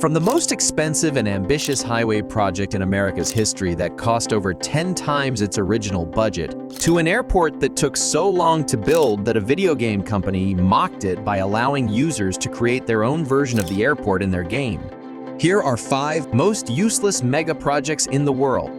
From the most expensive and ambitious highway project in America's history that cost over 10 times its original budget, to an airport that took so long to build that a video game company mocked it by allowing users to create their own version of the airport in their game. Here are 5 most useless mega projects in the world.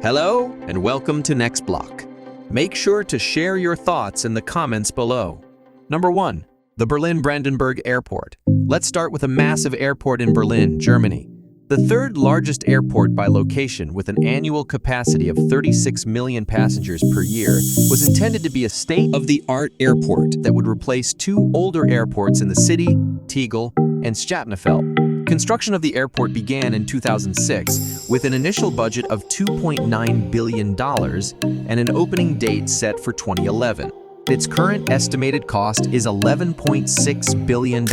Hello, and welcome to Next Block. Make sure to share your thoughts in the comments below. Number 1. The Berlin-Brandenburg Airport. Let's start with a massive airport in Berlin, Germany. The third largest airport by location, with an annual capacity of 36 million passengers per year, was intended to be a state-of-the-art airport that would replace 2 older airports in the city, Tegel and Stadtnefeld. Construction of the airport began in 2006 with an initial budget of $2.9 billion and an opening date set for 2011. Its current estimated cost is $11.6 billion,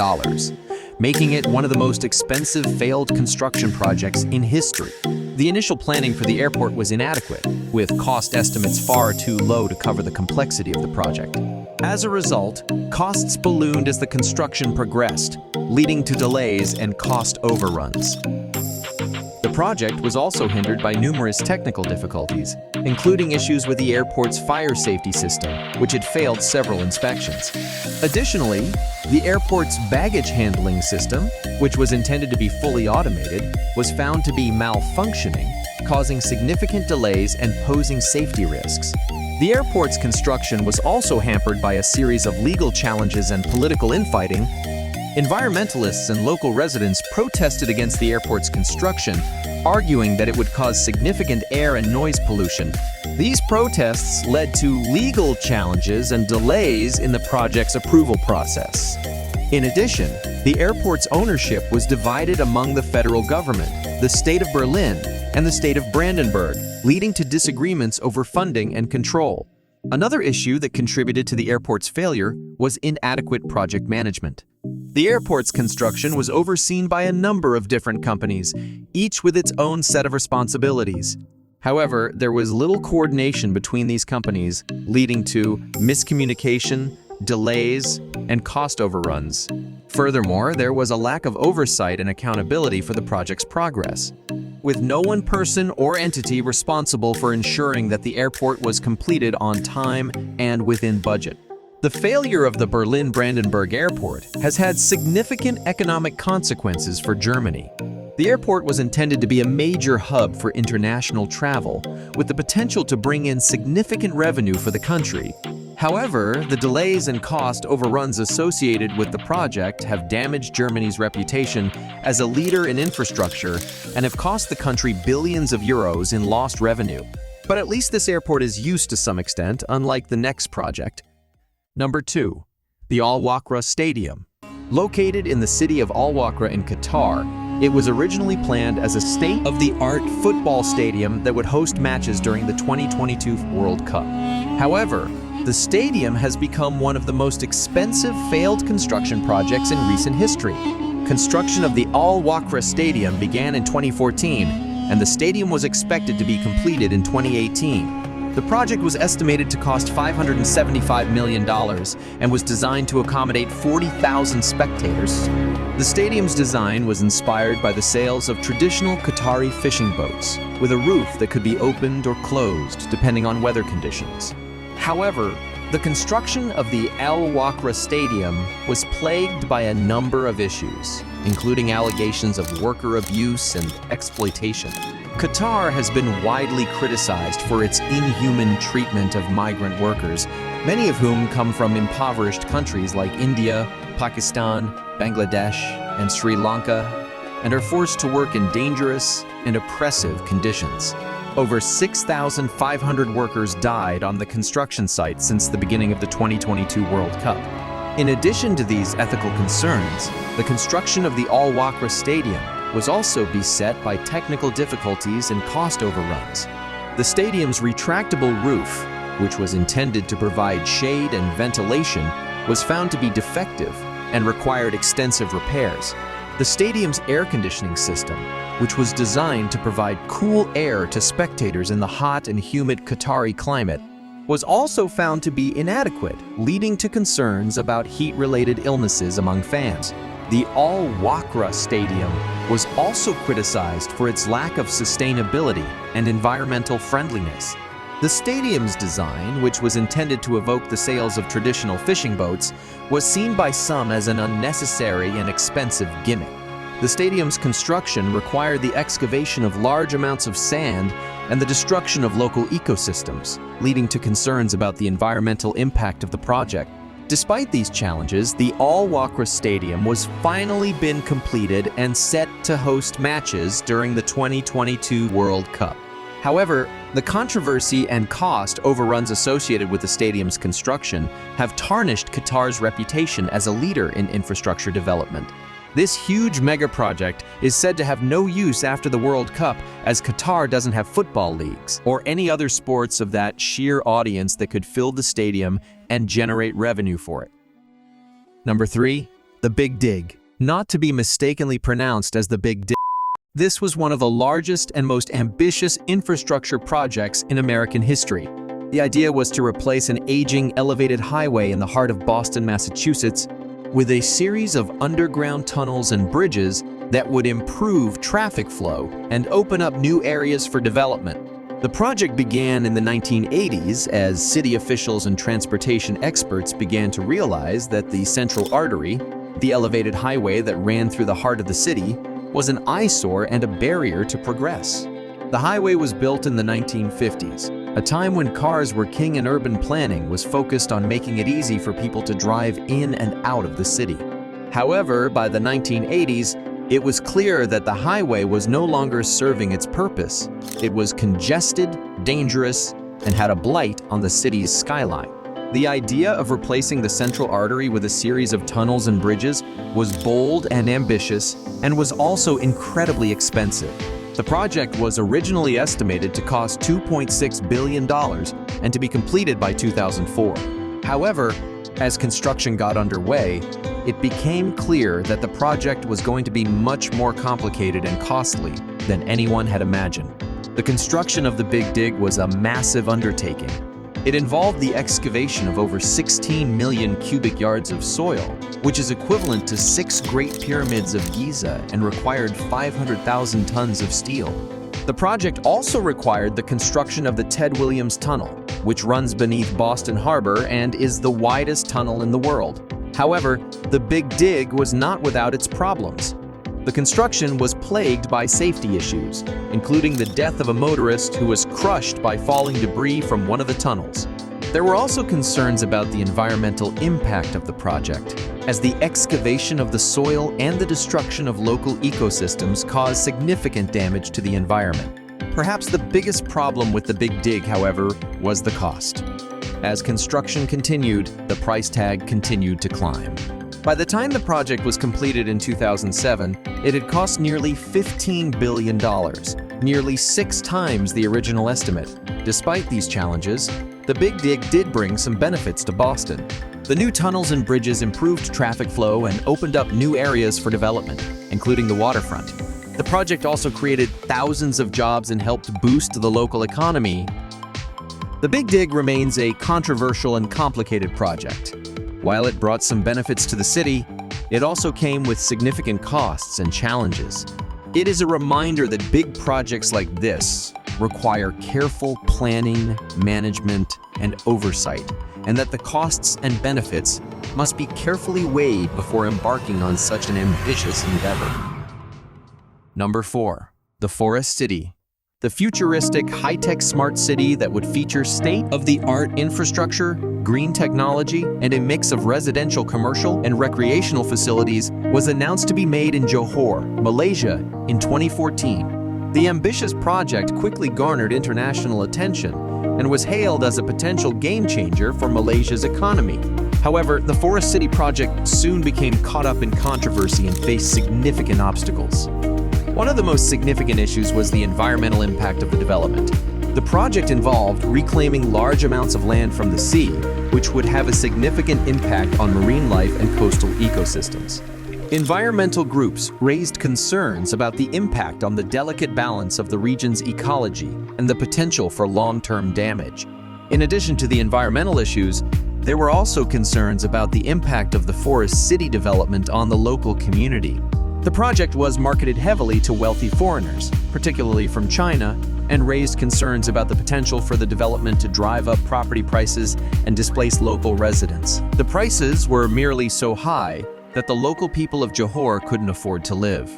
making it one of the most expensive failed construction projects in history. The initial planning for the airport was inadequate, with cost estimates far too low to cover the complexity of the project. As a result, costs ballooned as the construction progressed, leading to delays and cost overruns. The project was also hindered by numerous technical difficulties, including issues with the airport's fire safety system, which had failed several inspections. Additionally, the airport's baggage handling system, which was intended to be fully automated, was found to be malfunctioning, causing significant delays and posing safety risks. The airport's construction was also hampered by a series of legal challenges and political infighting. Environmentalists and local residents protested against the airport's construction, arguing that it would cause significant air and noise pollution. These protests led to legal challenges and delays in the project's approval process. In addition, the airport's ownership was divided among the federal government, the state of Berlin, and the state of Brandenburg, leading to disagreements over funding and control. Another issue that contributed to the airport's failure was inadequate project management. The airport's construction was overseen by a number of different companies, each with its own set of responsibilities. However, there was little coordination between these companies, leading to miscommunication, delays, and cost overruns. Furthermore, there was a lack of oversight and accountability for the project's progress, with no one person or entity responsible for ensuring that the airport was completed on time and within budget. The failure of the Berlin-Brandenburg Airport has had significant economic consequences for Germany. The airport was intended to be a major hub for international travel, with the potential to bring in significant revenue for the country. However, the delays and cost overruns associated with the project have damaged Germany's reputation as a leader in infrastructure and have cost the country billions of euros in lost revenue. But at least this airport is used to some extent, unlike the next project. Number 2. The Al Wakra Stadium. Located in the city of Al Wakra in Qatar, it was originally planned as a state-of-the-art football stadium that would host matches during the 2022 World Cup. However, the stadium has become one of the most expensive failed construction projects in recent history. Construction of the Al Wakra Stadium began in 2014, and the stadium was expected to be completed in 2018. The project was estimated to cost $575 million and was designed to accommodate 40,000 spectators. The stadium's design was inspired by the sails of traditional Qatari fishing boats, with a roof that could be opened or closed depending on weather conditions. However, the construction of the Al Wakra Stadium was plagued by a number of issues, including allegations of worker abuse and exploitation. Qatar has been widely criticized for its inhuman treatment of migrant workers, many of whom come from impoverished countries like India, Pakistan, Bangladesh, and Sri Lanka, and are forced to work in dangerous and oppressive conditions. Over 6,500 workers died on the construction site since the beginning of the 2022 World Cup. In addition to these ethical concerns, the construction of the Al Wakra Stadium was also beset by technical difficulties and cost overruns. The stadium's retractable roof, which was intended to provide shade and ventilation, was found to be defective and required extensive repairs. The stadium's air conditioning system, which was designed to provide cool air to spectators in the hot and humid Qatari climate, was also found to be inadequate, leading to concerns about heat-related illnesses among fans. The Al-Wakra Stadium was also criticized for its lack of sustainability and environmental friendliness. The stadium's design, which was intended to evoke the sails of traditional fishing boats, was seen by some as an unnecessary and expensive gimmick. The stadium's construction required the excavation of large amounts of sand and the destruction of local ecosystems, leading to concerns about the environmental impact of the project. Despite these challenges, the Al-Wakra Stadium was finally been completed and set to host matches during the 2022 World Cup. However, the controversy and cost overruns associated with the stadium's construction have tarnished Qatar's reputation as a leader in infrastructure development. This huge mega-project is said to have no use after the World Cup, as Qatar doesn't have football leagues or any other sports of that sheer audience that could fill the stadium and generate revenue for it. Number 3. The Big Dig. Not to be mistakenly pronounced as the Big Dig. This was one of the largest and most ambitious infrastructure projects in American history. The idea was to replace an aging elevated highway in the heart of Boston, Massachusetts, with a series of underground tunnels and bridges that would improve traffic flow and open up new areas for development. The project began in the 1980s as city officials and transportation experts began to realize that the central artery, the elevated highway that ran through the heart of the city, was an eyesore and a barrier to progress. The highway was built in the 1950s, a time when cars were king and urban planning was focused on making it easy for people to drive in and out of the city. However, by the 1980s, it was clear that the highway was no longer serving its purpose. It was congested, dangerous, and had a blight on the city's skyline. The idea of replacing the central artery with a series of tunnels and bridges was bold and ambitious, and was also incredibly expensive. The project was originally estimated to cost $2.6 billion and to be completed by 2004. However, as construction got underway, it became clear that the project was going to be much more complicated and costly than anyone had imagined. The construction of the Big Dig was a massive undertaking. It involved the excavation of over 16 million cubic yards of soil, which is equivalent to 6 Great Pyramids of Giza, and required 500,000 tons of steel. The project also required the construction of the Ted Williams Tunnel, which runs beneath Boston Harbor and is the widest tunnel in the world. However, the Big Dig was not without its problems. The construction was plagued by safety issues, including the death of a motorist who was crushed by falling debris from one of the tunnels. There were also concerns about the environmental impact of the project, as the excavation of the soil and the destruction of local ecosystems caused significant damage to the environment. Perhaps the biggest problem with the Big Dig, however, was the cost. As construction continued, the price tag continued to climb. By the time the project was completed in 2007, it had cost nearly $15 billion, nearly 6 times the original estimate. Despite these challenges, the Big Dig did bring some benefits to Boston. The new tunnels and bridges improved traffic flow and opened up new areas for development, including the waterfront. The project also created thousands of jobs and helped boost the local economy. The Big Dig remains a controversial and complicated project. While it brought some benefits to the city, it also came with significant costs and challenges. It is a reminder that big projects like this require careful planning, management, and oversight, and that the costs and benefits must be carefully weighed before embarking on such an ambitious endeavor. Number 4. The Forest City. The futuristic, high-tech smart city that would feature state-of-the-art infrastructure, green technology, and a mix of residential, commercial, and recreational facilities was announced to be made in Johor, Malaysia, in 2014. The ambitious project quickly garnered international attention and was hailed as a potential game-changer for Malaysia's economy. However, the Forest City project soon became caught up in controversy and faced significant obstacles. One of the most significant issues was the environmental impact of the development. The project involved reclaiming large amounts of land from the sea, which would have a significant impact on marine life and coastal ecosystems. Environmental groups raised concerns about the impact on the delicate balance of the region's ecology and the potential for long-term damage. In addition to the environmental issues, There were also concerns about the impact of the forest city development on the local community. The project was marketed heavily to wealthy foreigners, particularly from China, and raised concerns about the potential for the development to drive up property prices and displace local residents. The prices were merely so high that the local people of Johor couldn't afford to live.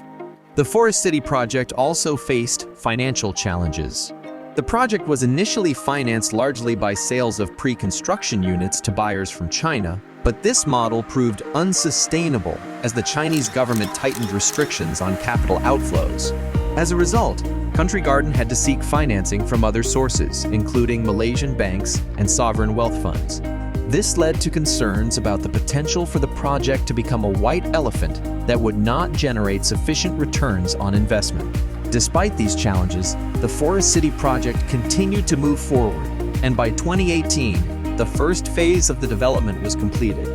The Forest City project also faced financial challenges. The project was initially financed largely by sales of pre-construction units to buyers from China, but this model proved unsustainable as the Chinese government tightened restrictions on capital outflows. As a result, Country Garden had to seek financing from other sources, including Malaysian banks and sovereign wealth funds. This led to concerns about the potential for the project to become a white elephant that would not generate sufficient returns on investment. Despite these challenges, the Forest City project continued to move forward, and by 2018, the first phase of the development was completed.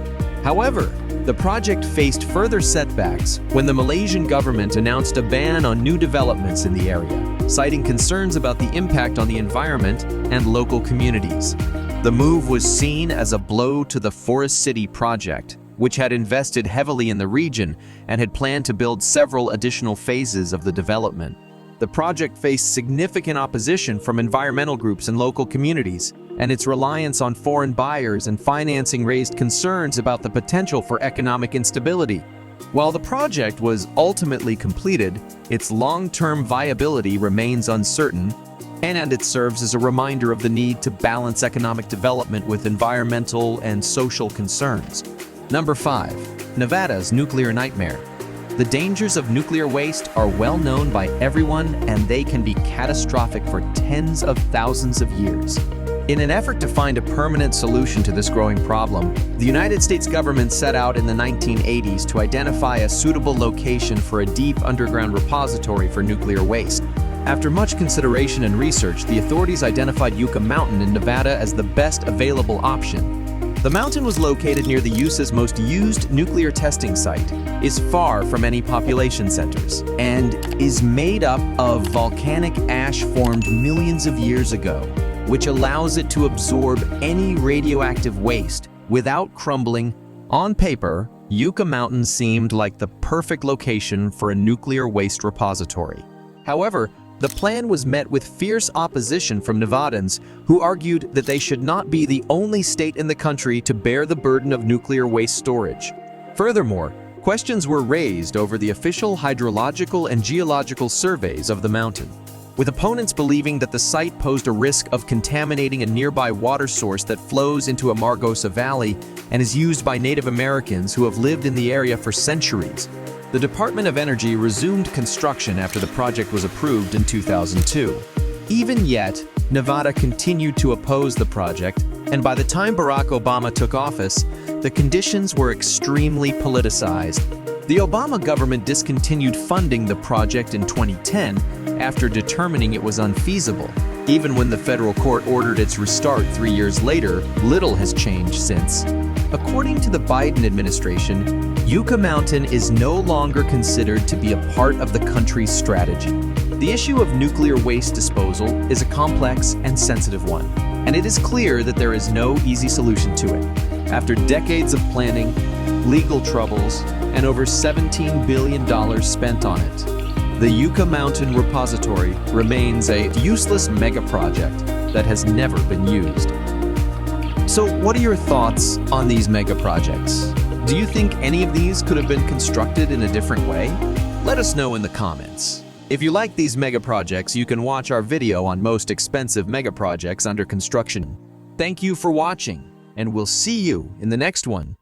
However, the project faced further setbacks when the Malaysian government announced a ban on new developments in the area, citing concerns about the impact on the environment and local communities. The move was seen as a blow to the Forest City project, which had invested heavily in the region and had planned to build several additional phases of the development. The project faced significant opposition from environmental groups and local communities, and its reliance on foreign buyers and financing raised concerns about the potential for economic instability. While the project was ultimately completed, its long-term viability remains uncertain, and it serves as a reminder of the need to balance economic development with environmental and social concerns. Number 5. Nevada's nuclear nightmare. The dangers of nuclear waste are well known by everyone, and they can be catastrophic for tens of thousands of years. In an effort to find a permanent solution to this growing problem, the United States government set out in the 1980s to identify a suitable location for a deep underground repository for nuclear waste. After much consideration and research, the authorities identified Yucca Mountain in Nevada as the best available option. The mountain was located near the USA's most used nuclear testing site, is far from any population centers, and is made up of volcanic ash formed millions of years ago, which allows it to absorb any radioactive waste without crumbling. On paper, Yucca Mountain seemed like the perfect location for a nuclear waste repository. However, the plan was met with fierce opposition from Nevadans, who argued that they should not be the only state in the country to bear the burden of nuclear waste storage. Furthermore, questions were raised over the official hydrological and geological surveys of the mountain, with opponents believing that the site posed a risk of contaminating a nearby water source that flows into Amargosa Valley and is used by Native Americans who have lived in the area for centuries. The Department of Energy resumed construction after the project was approved in 2002. Even yet, Nevada continued to oppose the project, and by the time Barack Obama took office, the conditions were extremely politicized. The Obama government discontinued funding the project in 2010 after determining it was unfeasible. Even when the federal court ordered its restart 3 years later, little has changed since. According to the Biden administration, Yucca Mountain is no longer considered to be a part of the country's strategy. The issue of nuclear waste disposal is a complex and sensitive one, and it is clear that there is no easy solution to it. After decades of planning, legal troubles, and over $17 billion spent on it, the Yucca Mountain Repository remains a useless megaproject that has never been used. So what are your thoughts on these megaprojects? Do you think any of these could have been constructed in a different way? Let us know in the comments. If you like these megaprojects, you can watch our video on most expensive megaprojects under construction. Thank you for watching, and we'll see you in the next one.